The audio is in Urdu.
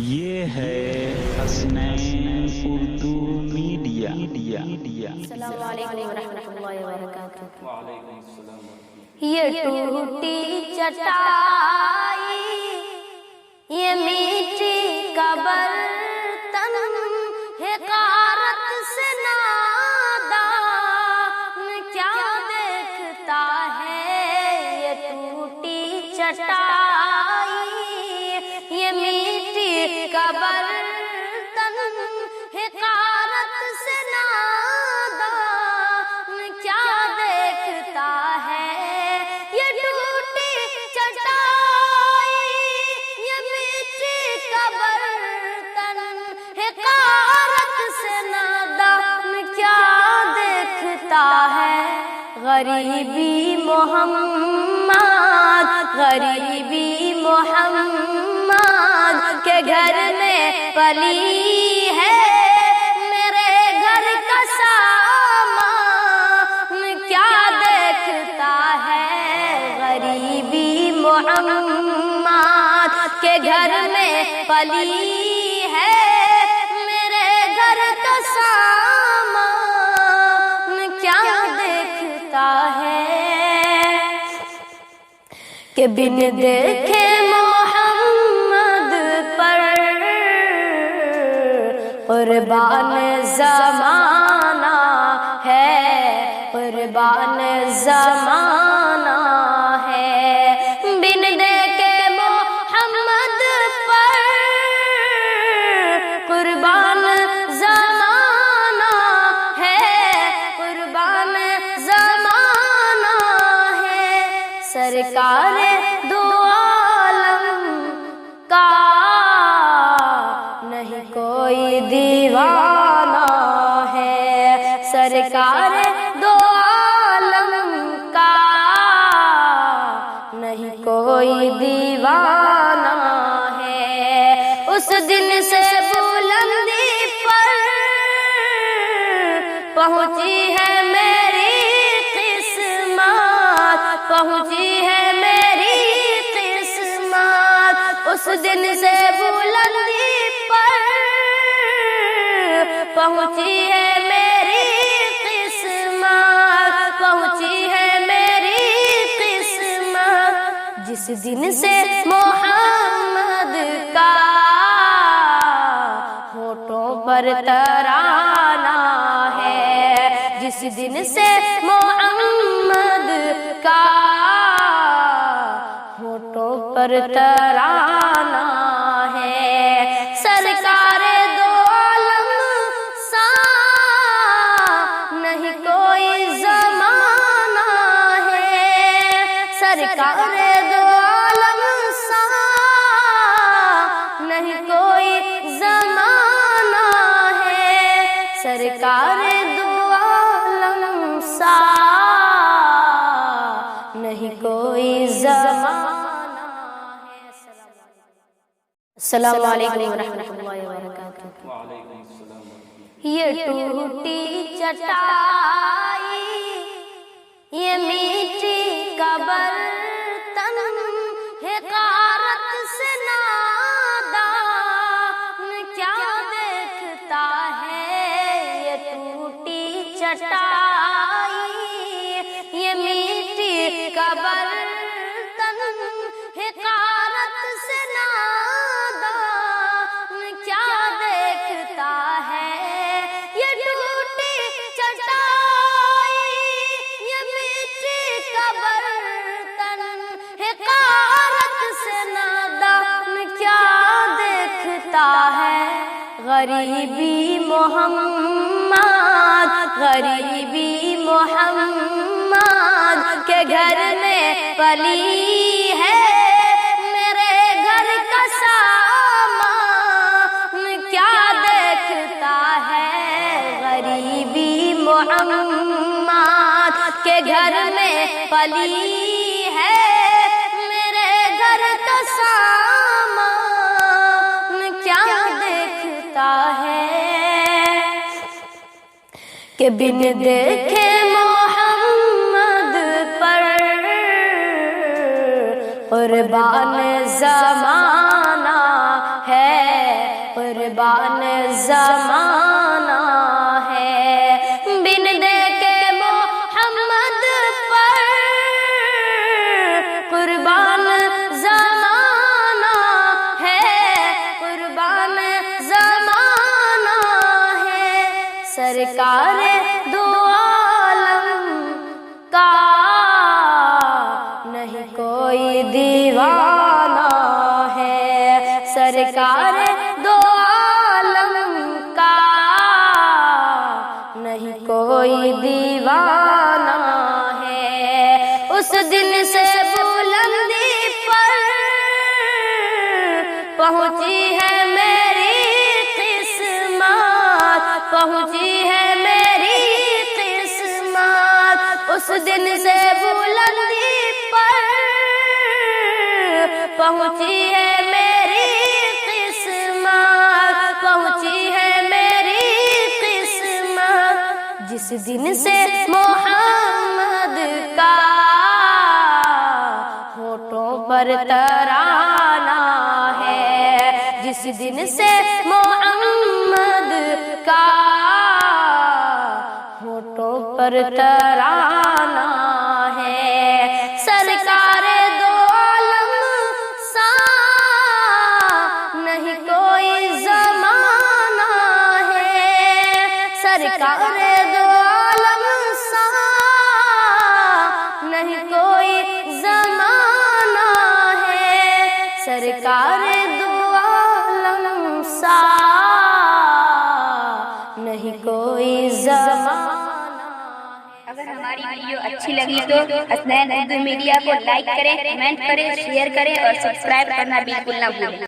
یہ ہے حسنین اردو میڈیا۔ السلام علیکم ورحمۃ اللہ وبرکاتہ۔ یہ ٹوٹی چٹائی، یہ میٹھی کا برتن، حقارت سے نادان کیا دیکھتا ہے۔ یہ ٹوٹی چٹائی، یہ میٹھی کا برتن، حقارت سے نادان کیا دیکھتا ہے۔ یہ ٹوٹی چٹائی، یہ میٹھی کا برتن، حقارت سے نادان کیا دیکھتا ہے۔ غریبی محمد، غریبی محمد کے گھر میں پلی ہے، میرے گھر کا سامان کیا دیکھتا ہے۔ غریبی محمد کے گھر میں پلی ہے، میرے گھر کا سامان کیا دیکھتا ہے۔ کہ بن دیکھے محمد پر قربان زمانہ ہے، قربان زمانہ ہے۔ بن دیکھے محمد پر قربان زمانہ ہے، قربان زمانہ ہے۔ سرکار دو عالم کا نہیں کوئی دیوانہ ہے، سرکار دو عالم کا نہیں کوئی دیوانہ ہے۔ اس دن سے بلندی پر پہنچی ہے میری قسمت، پہنچی ہے میری قسمت۔ اس دن سے بلندی پر پہنچی ہے میری قسمت، پہنچی ہے میری قسمت۔ جس دن سے محمد کا ہونٹوں پر ترانہ ہے، جس دن سے محمد کا ہونٹوں پر ترانہ ہے۔ سرکار دو عالم سا نہیں کوئی زمانہ ہے، سرکار دو عالم سا نہیں کوئی زمانہ ہے، سرکار دو عالم سا نہیں کوئی زمانہ ہے۔ السلام علیکم ورحمۃ اللہ وبرکاتہ۔ یہ ٹوٹی چٹائی، یہ میٹھی کا برتن، حقارت سے نادان کیا دیکھتا ہے۔ یہ ٹوٹی چٹائی، یہ میٹھی کا برتن، حقارت سے نادان کیا دیکھتا ہے۔ یہ ٹوٹی چٹائی، یہ میٹھی کا برتن، حقارت سے نادان کیا دیکھتا ہے۔ غریبی محمد، غریبی محمد کے گھر میں پلی ہے، میرے گھر کا سامان کیا دیکھتا ہے۔ غریبی محمد کے گھر میں پلی ہے، میرے گھر کا سامان کیا دیکھتا ہے۔ کہ بن دیکھے محمد پر قربان زمانہ ہے، قربان زمانہ ہے، بن دیکھے محمد پر قربان زمانہ ہے، قربان زمانہ ہے، سرکار دو عالم کا نہیں کوئی دیوانہ ہے، سرکار دو عالم کا نہیں کوئی دیوانہ ہے، اس دن سے بلندی پر پہنچی ہے میری قسمت، پہنچی ہے میری قسمت، اس دن سے بلندی پر پہنچی ہے میری قسمت، پہنچی ہے میری قسمت، جس دن سے محمد کا ہونٹوں پر ترانہ ہے، جس دن سے محمد کا ہونٹوں پر ترانہ ہے، سرکار دو عالم سا نہیں کوئی زمانہ ہے، سرکار دو عالم سا نہیں کوئی زمانہ ہے، سرکار دو عالم سا نہیں کوئی زمانہ۔ اگر ہماری ویڈیو اچھی لگی تو حسنین اردو میڈیا کو لائک کریں، کمنٹ کریں، شیئر کریں اور سبسکرائب کرنا بالکل نہ بھولیں۔